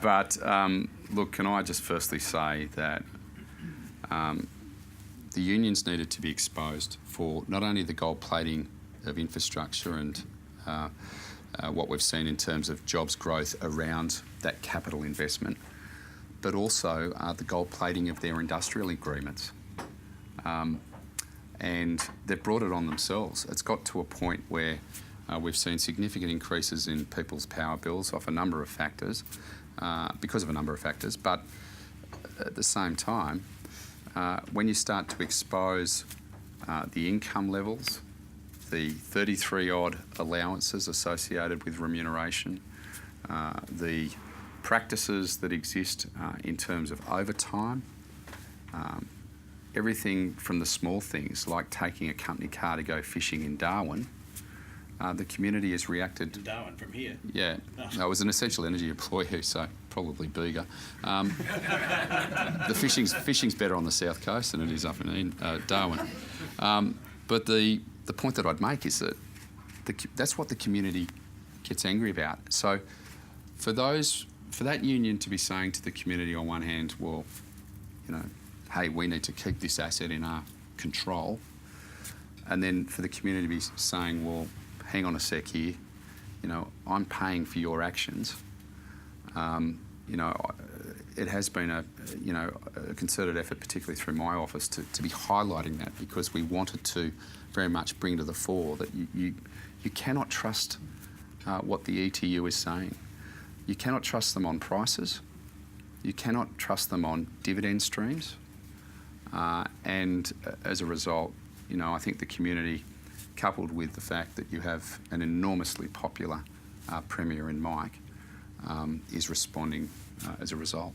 But look, can I just firstly say that the unions needed to be exposed for not only the gold plating of infrastructure and what we've seen in terms of jobs growth around that capital investment, but also the gold plating of their industrial agreements. And they've brought it on themselves. It's got to a point where we've seen significant increases in people's power bills off a number of factors, because of a number of factors, but at the same time, when you start to expose the income levels, the 33-odd allowances associated with remuneration, the practices that exist in terms of overtime, everything from the small things like taking a company car to go fishing in Darwin, the community has reacted. To Darwin from here? Yeah. No, I was an essential energy employee, so probably bigger. The fishing's better on the south coast than it is up in Darwin. But the point that I'd make is that that's what the community gets angry about. So for that union to be saying to the community on one hand, well, hey, we need to keep this asset in our control, and then for the community to be saying, well, hang on a sec here, I'm paying for your actions. It has been a concerted effort, particularly through my office, to be highlighting that, because we wanted to very much bring to the fore that you cannot trust what the ETU is saying. You cannot trust them on prices. You cannot trust them on dividend streams. And as a result, I think the community, coupled with the fact that you have an enormously popular Premier in Mike, is responding as a result.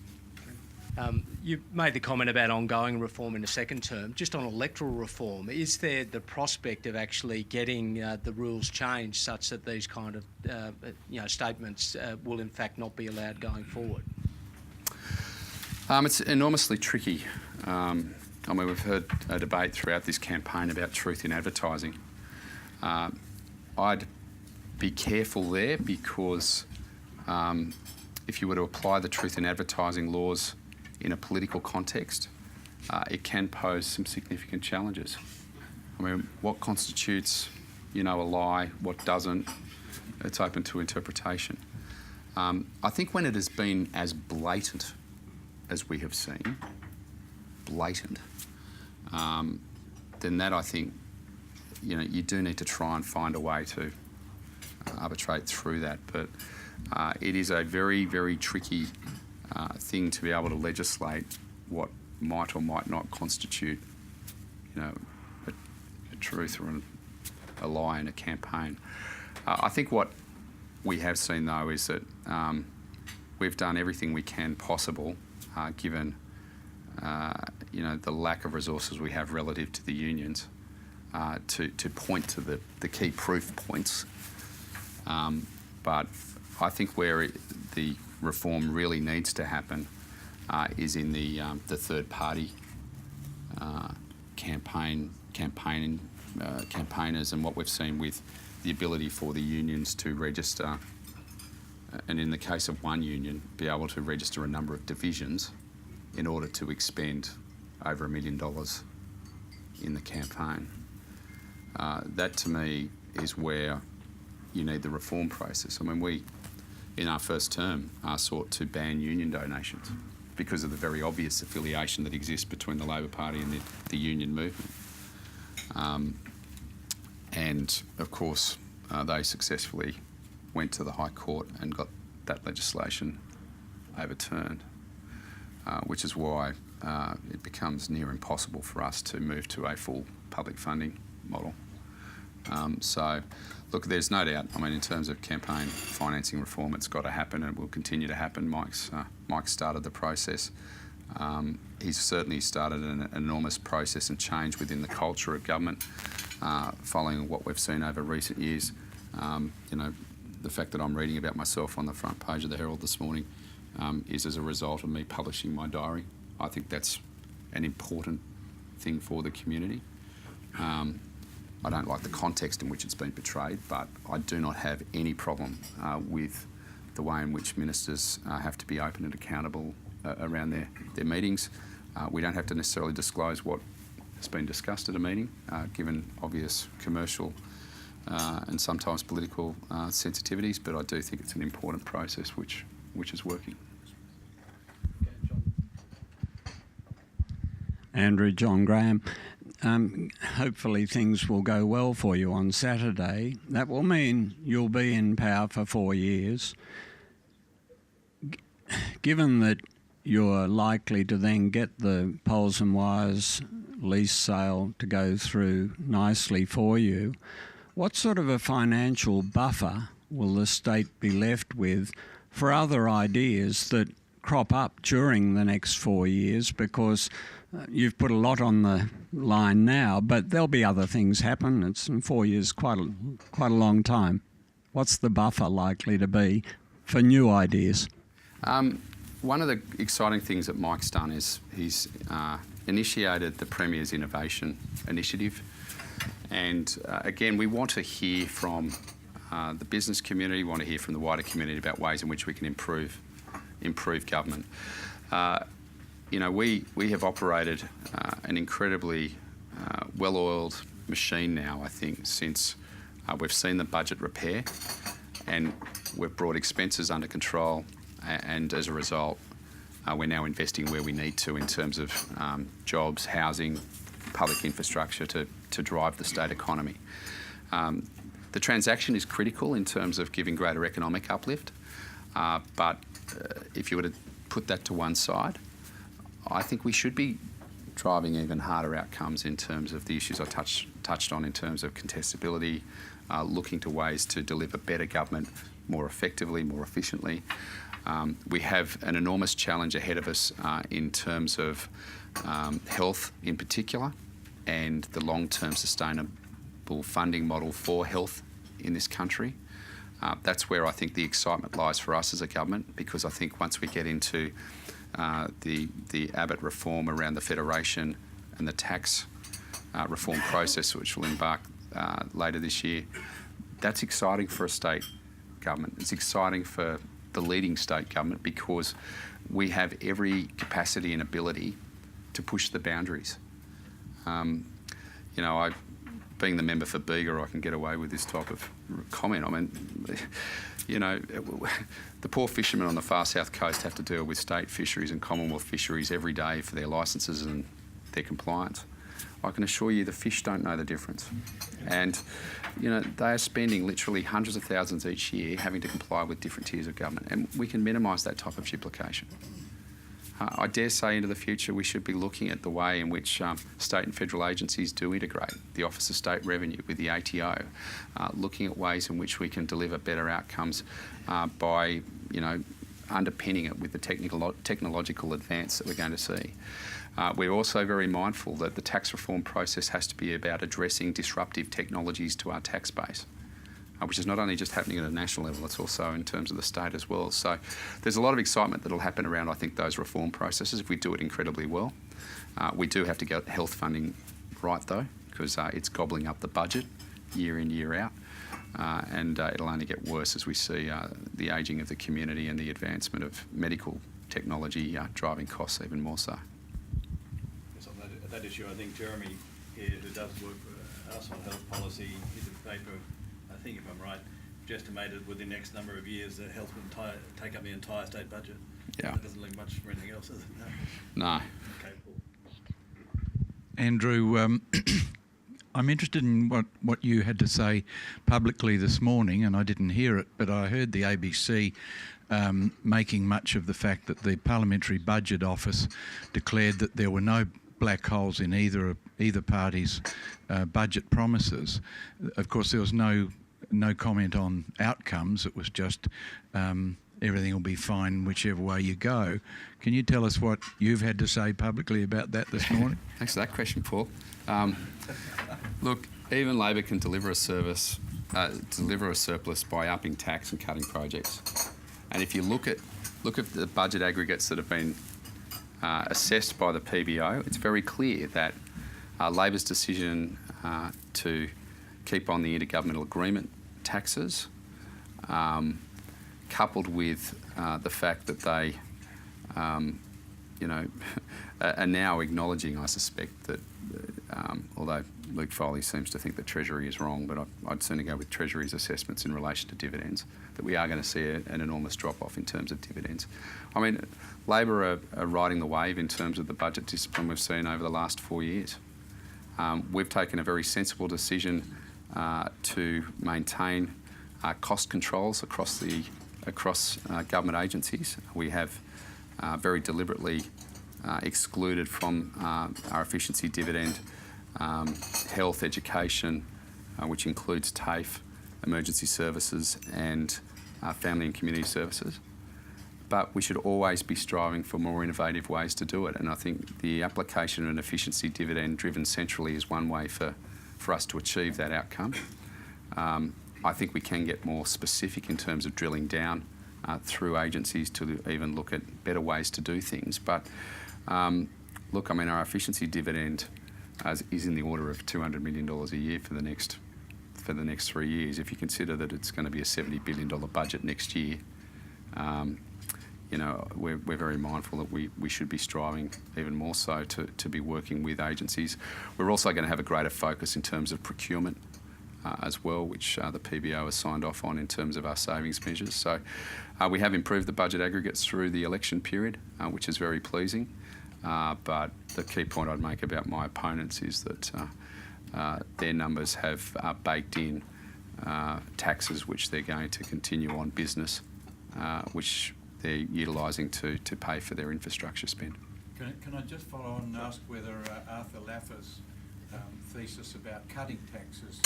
You made the comment about ongoing reform in the second term. Just on electoral reform, is there the prospect of actually getting the rules changed such that these kind of statements will in fact not be allowed going forward? It's enormously tricky. We've heard a debate throughout this campaign about truth in advertising. I'd be careful there, because if you were to apply the truth in advertising laws in a political context, it can pose some significant challenges. What constitutes, a lie, what doesn't, it's open to interpretation. I think when it has been as blatant as we have seen, then that, I think, you do need to try and find a way to arbitrate through that. But it is a very, very tricky thing to be able to legislate what might or might not constitute, a truth or a lie in a campaign. I think what we have seen, though, is that we've done everything we can possible, given the lack of resources we have relative to the unions, to point to the key proof points. But I think where the reform really needs to happen is in the third party campaigners, and what we've seen with the ability for the unions to register, and in the case of one union, be able to register a number of divisions in order to expend over $1 million in the campaign. That, to me, is where you need the reform process. We, in our first term, sought to ban union donations because of the very obvious affiliation that exists between the Labor Party and the union movement. And, of course, they successfully went to the High Court and got that legislation overturned, which is why it becomes near impossible for us to move to a full public funding model. So, look, there's no doubt, in terms of campaign financing reform, it's got to happen and will continue to happen. Mike started the process. He's certainly started an enormous process and change within the culture of government, following what we've seen over recent years. The fact that I'm reading about myself on the front page of the Herald this morning is as a result of me publishing my diary. I think that's an important thing for the community. I don't like the context in which it's been portrayed, but I do not have any problem with the way in which ministers have to be open and accountable around their meetings. We don't have to necessarily disclose what has been discussed at a meeting, given obvious commercial and sometimes political sensitivities, but I do think it's an important process which is working. Andrew, John Graham. Hopefully things will go well for you on Saturday. That will mean you'll be in power for 4 years. Given that you're likely to then get the poles and wires lease sale to go through nicely for you, what sort of a financial buffer will the state be left with for other ideas that crop up during the next 4 years? Because you've put a lot on the line now, but there'll be other things happen. It's in 4 years, quite a long time. What's the buffer likely to be for new ideas? One of the exciting things that Mike's done is he's initiated the Premier's Innovation Initiative. And again, we want to hear from the business community, we want to hear from the wider community about ways in which we can improve government. We have operated an incredibly well-oiled machine now, I think, since we've seen the budget repair and we've brought expenses under control, and as a result, we're now investing where we need to in terms of jobs, housing, public infrastructure to drive the state economy. The transaction is critical in terms of giving greater economic uplift, but if you were to put that to one side, I think we should be driving even harder outcomes in terms of the issues I touched on in terms of contestability, looking to ways to deliver better government more effectively, more efficiently. We have an enormous challenge ahead of us in terms of health in particular and the long-term sustainable funding model for health in this country. That's where I think the excitement lies for us as a government, because I think once we get into the Abbott reform around the federation and the tax reform process, which will embark later this year, that's exciting for a state government. It's exciting for the leading state government because we have every capacity and ability to push the boundaries. Being the member for Bega, I can get away with this type of comment. I mean, the poor fishermen on the far south coast have to deal with state fisheries and Commonwealth fisheries every day for their licences and their compliance. I can assure you the fish don't know the difference. And, they are spending literally hundreds of thousands each year having to comply with different tiers of government, and we can minimise that type of duplication. I dare say into the future we should be looking at the way in which state and federal agencies do integrate, the Office of State Revenue with the ATO, looking at ways in which we can deliver better outcomes by, underpinning it with the technological advance that we're going to see. We're also very mindful that the tax reform process has to be about addressing disruptive technologies to our tax base, which is not only just happening at a national level, it's also in terms of the state as well. So there's a lot of excitement that will happen around, I think, those reform processes if we do it incredibly well. We do have to get health funding right, though, because it's gobbling up the budget year in, year out. And it'll only get worse as we see the ageing of the community and the advancement of medical technology driving costs even more so. Yes, on that issue, I think Jeremy here, who does work for us on health policy, his paper, I think if I'm right, estimated within the next number of years that health will take up the entire state budget. Yeah. That doesn't leave much for anything else, does it? No. Okay, Paul. Andrew, I'm interested in what you had to say publicly this morning, and I didn't hear it, but I heard the ABC making much of the fact that the Parliamentary Budget Office declared that there were no black holes in either party's budget promises. Of course, there was no comment on outcomes. It was just everything will be fine whichever way you go. Can you tell us what you've had to say publicly about that this morning? Thanks for that question, Paul. Look, even Labor can deliver a surplus by upping tax and cutting projects. And if you look at the budget aggregates that have been assessed by the PBO, it's very clear that Labor's decision to keep on the intergovernmental agreement taxes, coupled with the fact that they, you know, are now acknowledging, I suspect, that although Luke Foley seems to think that Treasury is wrong, but I'd sooner go with Treasury's assessments in relation to dividends, that we are going to see an enormous drop-off in terms of dividends. I mean, Labor are riding the wave in terms of the budget discipline we've seen over the last 4 years. We've taken a very sensible decision to maintain cost controls across government agencies. We have very deliberately excluded from our efficiency dividend health, education, which includes TAFE, emergency services and family and community services. But we should always be striving for more innovative ways to do it, and I think the application of an efficiency dividend driven centrally is one way for us to achieve that outcome. I think we can get more specific in terms of drilling down through agencies to even look at better ways to do things. But look, I mean, our efficiency dividend is in the order of $200 million a year for the next 3 years. If you consider that it's going to be a $70 billion budget next year, you know, we're very mindful that we should be striving even more so to be working with agencies. We're also going to have a greater focus in terms of procurement as well, which the PBO has signed off on in terms of our savings measures. So we have improved the budget aggregates through the election period, which is very pleasing. But the key point I'd make about my opponents is that their numbers have baked in taxes which they're going to continue on business, which they're utilising to pay for their infrastructure spend. Can I just follow on and ask whether Arthur Laffer's thesis about cutting taxes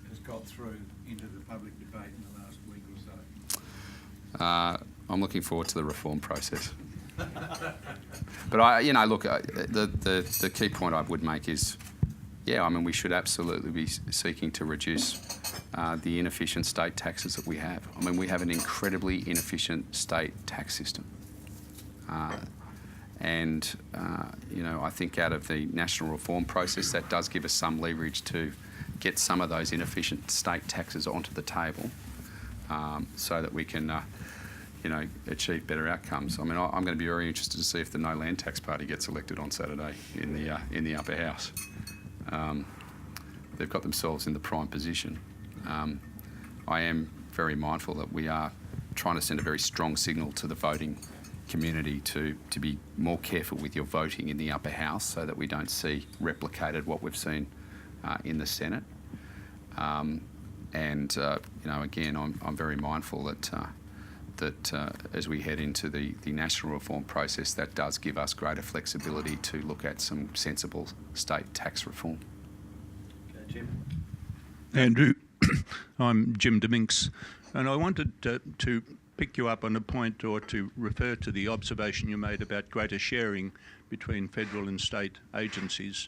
has got through into the public debate in the last week or so? I'm looking forward to the reform process. But look, the key point I would make is, yeah, I mean, we should absolutely be seeking to reduce the inefficient state taxes that we have. I mean, we have an incredibly inefficient state tax system. You know, I think out of the national reform process, that does give us some leverage to get some of those inefficient state taxes onto the table so that we can, you know, achieve better outcomes. I mean, I'm going to be very interested to see if the No Land Tax Party gets elected on Saturday in the upper house. They've got themselves in the prime position. I am very mindful that we are trying to send a very strong signal to the voting community to be more careful with your voting in the upper house so that we don't see replicated what we've seen in the Senate. You know, again, I'm very mindful that as we head into the national reform process, that does give us greater flexibility to look at some sensible state tax reform. Okay, Jim. Andrew, I'm Jim Dominks, and I wanted to pick you up on a point or to refer to the observation you made about greater sharing between federal and state agencies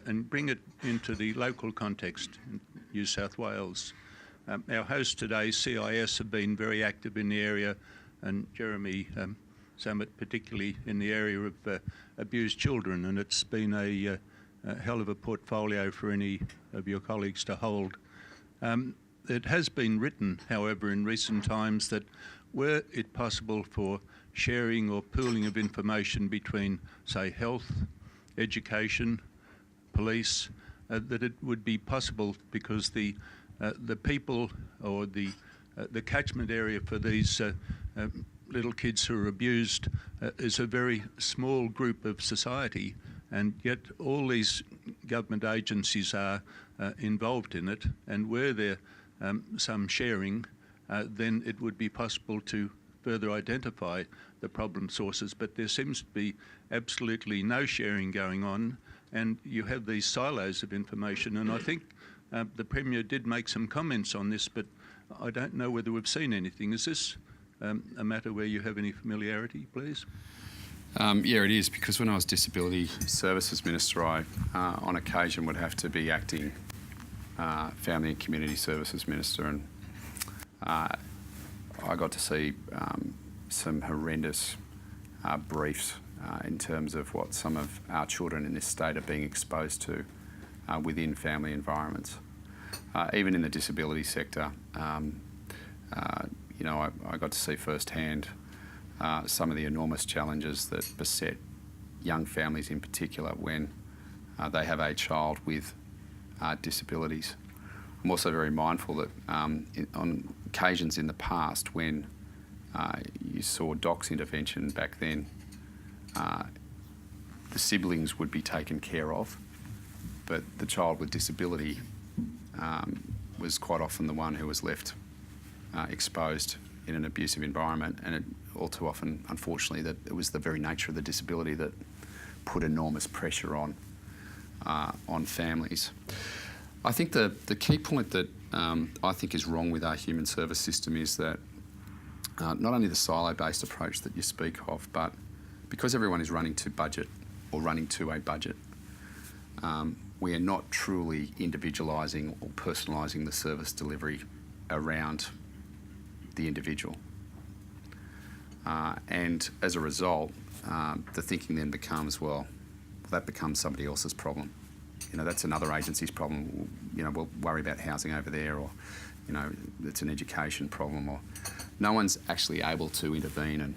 and bring it into the local context in New South Wales. Our hosts today, CIS, have been very active in the area, and Jeremy Summit particularly in the area of abused children, and it's been a hell of a portfolio for any of your colleagues to hold. It has been written, however, in recent times that were it possible for sharing or pooling of information between, say, health, education, police, that it would be possible because the people or the catchment area for these little kids who are abused is a very small group of society, and yet all these government agencies are involved in it, and were there some sharing, then it would be possible to further identify the problem sources. But there seems to be absolutely no sharing going on, and you have these silos of information, and I think the Premier did make some comments on this, but I don't know whether we've seen anything. Is this a matter where you have any familiarity, please? Yeah, it is, because when I was Disability Services Minister, I on occasion would have to be acting Family and Community Services Minister, and I got to see some horrendous briefs in terms of what some of our children in this state are being exposed to within family environments. Even in the disability sector, I got to see firsthand some of the enormous challenges that beset young families in particular when they have a child with disabilities. I'm also very mindful that on occasions in the past when you saw DOC's intervention back then, the siblings would be taken care of, but the child with disability was quite often the one who was left exposed in an abusive environment, and it, all too often, unfortunately, that it was the very nature of the disability that put enormous pressure on families. I think the key point that I think is wrong with our human service system is that not only the silo-based approach that you speak of, but because everyone is running to budget or running to a budget, we are not truly individualising or personalising the service delivery around the individual. And as a result, the thinking then becomes, well, that becomes somebody else's problem. That's another agency's problem. We'll worry about housing over there, or, it's an education problem, or no one's actually able to intervene.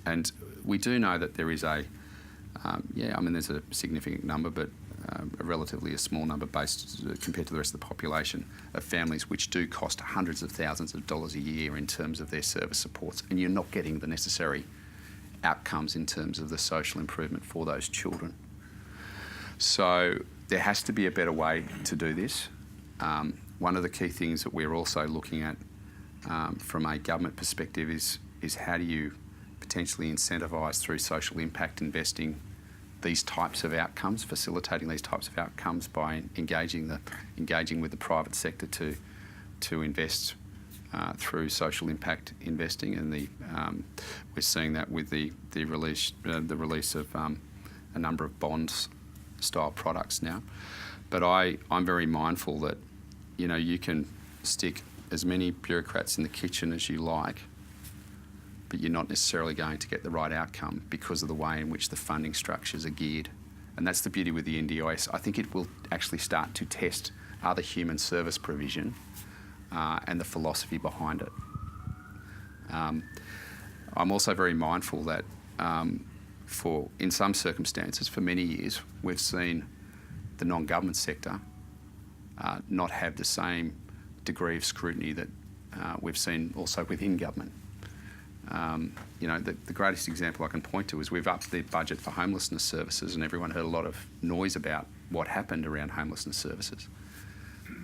And we do know that there is there's a significant number, but a relatively small number based compared to the rest of the population of families which do cost hundreds of thousands of dollars a year in terms of their service supports, and you're not getting the necessary outcomes in terms of the social improvement for those children. So there has to be a better way to do this. One of the key things that we're also looking at from a government perspective is how do you potentially incentivise through social impact investing these types of outcomes, facilitating these types of outcomes by engaging with the private sector to invest through social impact investing, and we're seeing that with the release of a number of bonds style products now. But I'm very mindful that you can stick as many bureaucrats in the kitchen as you like, but you're not necessarily going to get the right outcome because of the way in which the funding structures are geared. And that's the beauty with the NDIS. I think it will actually start to test other human service provision and the philosophy behind it. I'm also very mindful that in some circumstances, for many years, we've seen the non-government sector not have the same degree of scrutiny that we've seen also within government. The greatest example I can point to is we've upped the budget for homelessness services, and everyone heard a lot of noise about what happened around homelessness services.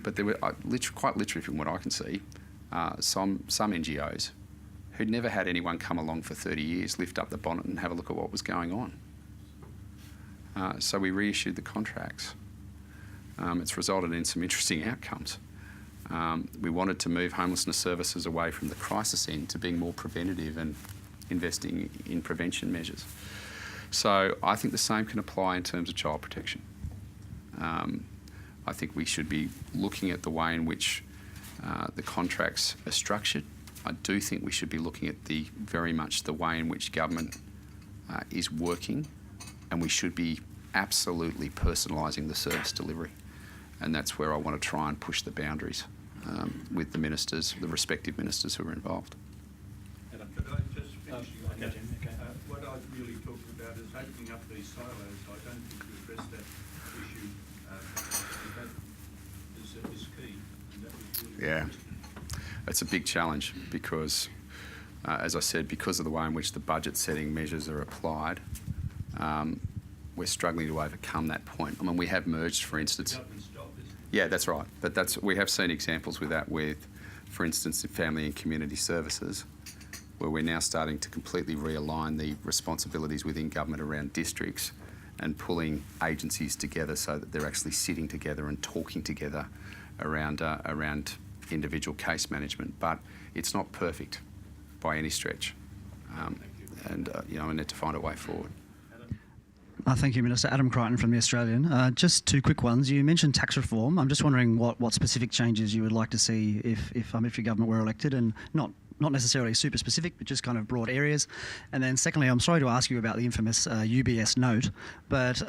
But there were, quite literally from what I can see, some NGOs who'd never had anyone come along for 30 years lift up the bonnet and have a look at what was going on. So we reissued the contracts. It's resulted in some interesting outcomes. We wanted to move homelessness services away from the crisis end to being more preventative and investing in prevention measures. So I think the same can apply in terms of child protection. I think we should be looking at the way in which the contracts are structured. I do think we should be looking at very much the way in which government is working, and we should be absolutely personalising the service delivery. And that's where I want to try and push the boundaries with the ministers, the respective ministers who are involved. Could I just finish on that? What I really talked about is opening up these silos. I don't think you addressed that issue. That is key. And that was really interesting. It's a big challenge because, as I said, because of the way in which the budget setting measures are applied, we're struggling to overcome that point. I mean, we have merged, for instance. Yeah, that's right. But we have seen examples with that with, for instance, in family and community services, where we're now starting to completely realign the responsibilities within government around districts and pulling agencies together so that they're actually sitting together and talking together around individual case management. But it's not perfect by any stretch. And I need to find a way forward. Thank you, Minister. Adam Crichton from The Australian. Just two quick ones. You mentioned tax reform. I'm just wondering what specific changes you would like to see if your government were elected, and not necessarily super specific, but just kind of broad areas. And then secondly, I'm sorry to ask you about the infamous UBS note, but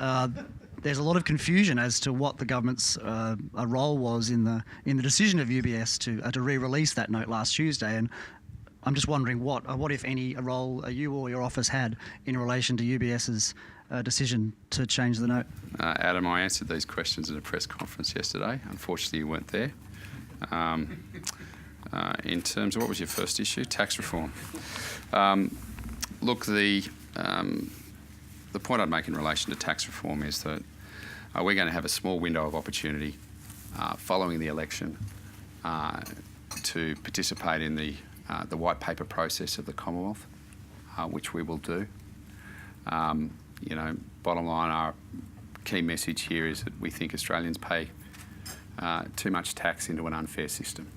there's a lot of confusion as to what the government's role was in the decision of UBS to re-release that note last Tuesday. And I'm just wondering what if any, a role you or your office had in relation to UBS's decision to change the note? Adam, I answered these questions in a press conference yesterday. Unfortunately, you weren't there. In terms of, what was your first issue? Tax reform. Look, the point I'd make in relation to tax reform is that we're going to have a small window of opportunity following the election to participate in the white paper process of the Commonwealth, which we will do. Bottom line, our key message here is that we think Australians pay too much tax into an unfair system.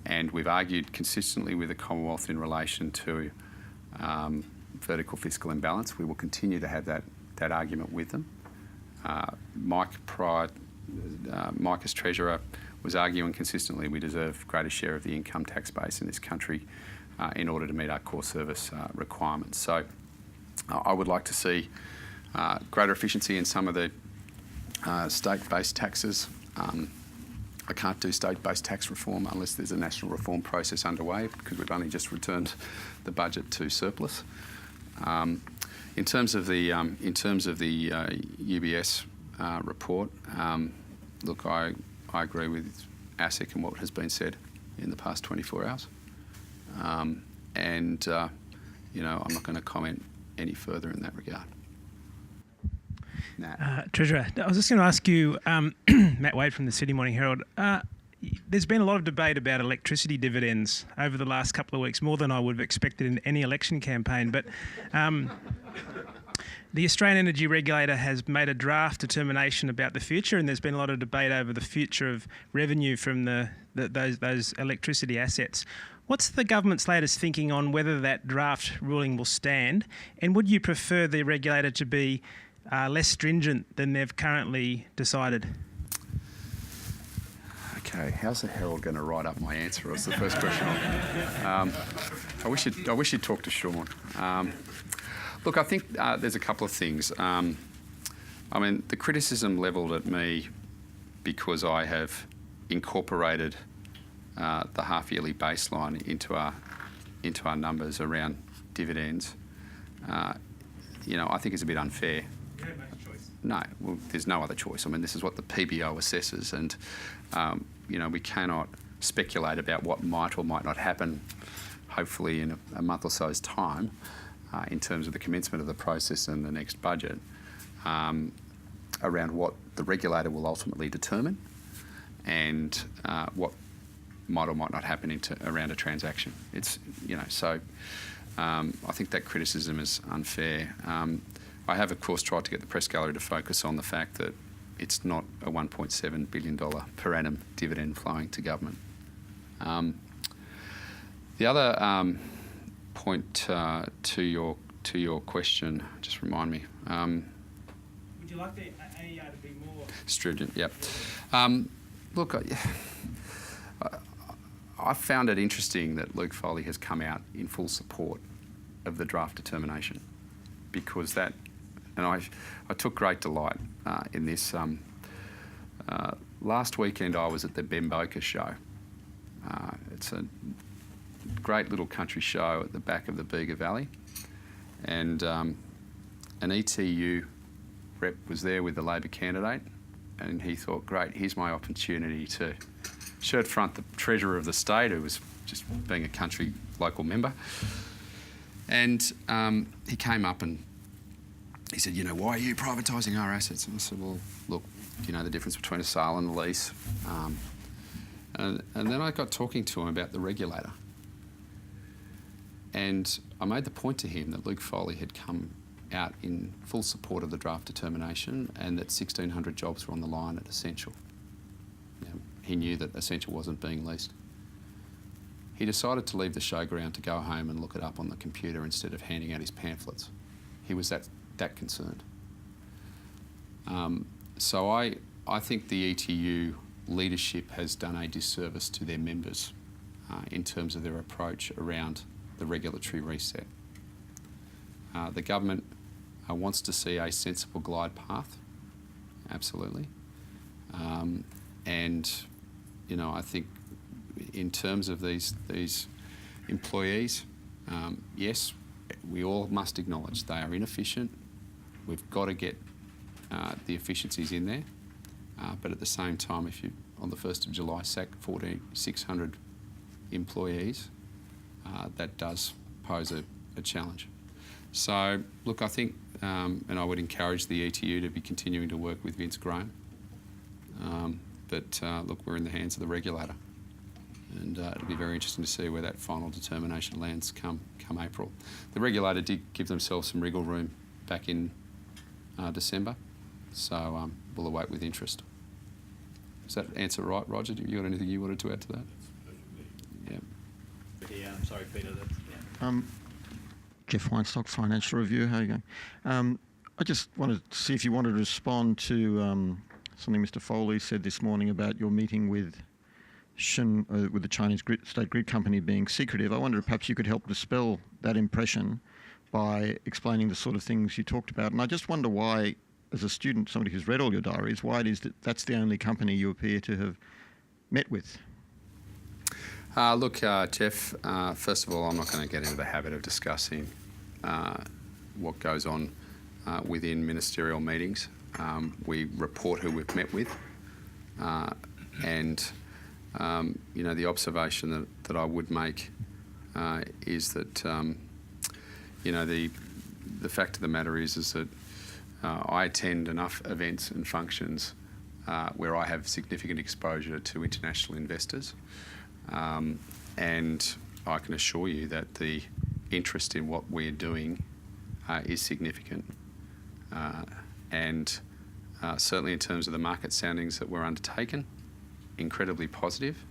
And we've argued consistently with the Commonwealth in relation to vertical fiscal imbalance. We will continue to have that argument with them. Mike as Treasurer was arguing consistently we deserve greater share of the income tax base in this country in order to meet our core service requirements. So I would like to see greater efficiency in some of the state-based taxes. I can't do state-based tax reform unless there's a national reform process underway, because we've only just returned the budget to surplus. In terms of the UBS report, look, I agree with ASIC and what has been said in the past 24 hours, I'm not going to comment any further in that regard. Treasurer, I was just going to ask you, Matt Wade from the Sydney Morning Herald, there's been a lot of debate about electricity dividends over the last couple of weeks, more than I would have expected in any election campaign. But the Australian Energy Regulator has made a draft determination about the future, and there's been a lot of debate over the future of revenue from those electricity assets. What's the government's latest thinking on whether that draft ruling will stand? And would you prefer the regulator to be less stringent than they've currently decided? Okay, how's the Herald going to write up my answer? Was the first question. I wish you'd talk to Sean. Look, I think there's a couple of things. The criticism levelled at me because I have incorporated the half-yearly baseline into our numbers around dividends. I think is a bit unfair. You don't make a choice. No, well, there's no other choice. This is what the PBO assesses, and we cannot speculate about what might or might not happen, hopefully in a month or so's time, in terms of the commencement of the process and the next budget, around what the regulator will ultimately determine and what might or might not happen around a transaction. I think that criticism is unfair. I have, of course, tried to get the press gallery to focus on the fact that it's not a $1.7 billion per annum dividend flowing to government. The other point to your question, just remind me. Would you like the AER to be more stringent? Yep. Look, I found it interesting that Luke Foley has come out in full support of the draft determination, because that, and I took great delight in this. Last weekend I was at the Bemboka show. It's a great little country show at the back of the Bega Valley, and an ETU rep was there with the Labor candidate, and he thought, great, here's my opportunity to shirt front the Treasurer of the State, who was just being a country local member. And he came up and he said, why are you privatising our assets? And I said, well, look, do you know the difference between a sale and a lease? And then I got talking to him about the regulator. And I made the point to him that Luke Foley had come out in full support of the draft determination and that 1,600 jobs were on the line at Essential. He knew that Essential wasn't being leased. He decided to leave the showground to go home and look it up on the computer instead of handing out his pamphlets. He was that concerned. So I think the ETU leadership has done a disservice to their members in terms of their approach around the regulatory reset. The government wants to see a sensible glide path, absolutely. And I think in terms of these employees, yes, we all must acknowledge they are inefficient. We've got to get the efficiencies in there. But at the same time, if you, on the 1st of July, sack 1,600 employees, that does pose a challenge. So, look, I think, and I would encourage the ETU to be continuing to work with Vince Graham. But look, we're in the hands of the regulator, and it'll be very interesting to see where that final determination lands come April. The regulator did give themselves some wriggle room back in December, so we'll await with interest. Does that answer right, Roger? Have you got anything you wanted to add to that? Yeah. Yeah, I'm sorry, Peter. That's, yeah. Jeff Weinstock, Financial Review. How are you going? I just wanted to see if you wanted to respond to something Mr. Foley said this morning about your meeting with with the Chinese state grid company being secretive. I wonder if perhaps you could help dispel that impression by explaining the sort of things you talked about. And I just wonder why, as a student, somebody who's read all your diaries, why it is that that's the only company you appear to have met with. Look, Jeff, first of all, I'm not going to get into the habit of discussing what goes on within ministerial meetings. We report who we've met with, and you know, the observation that I would make is that you know, the fact of the matter is that I attend enough events and functions where I have significant exposure to international investors, and I can assure you that the interest in what we're doing is significant, and certainly in terms of the market soundings that were undertaken, incredibly positive,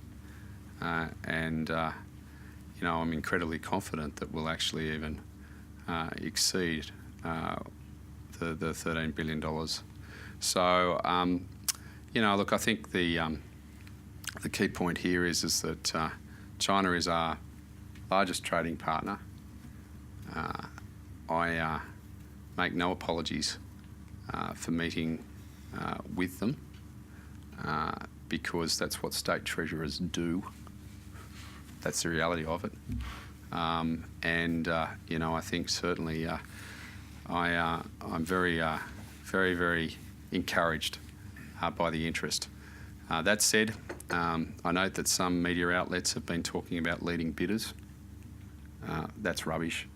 and you know, I'm incredibly confident that we'll actually even exceed the $13 billion. So, you know, look, I think the key point here is that China is our largest trading partner. I make no apologies for meeting with them because that's what state treasurers do. That's the reality of it. And you know, I think certainly I'm very, very encouraged by the interest. That said, I note that some media outlets have been talking about leading bidders. That's rubbish.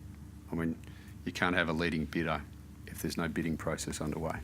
I mean, you can't have a leading bidder if there's no bidding process underway.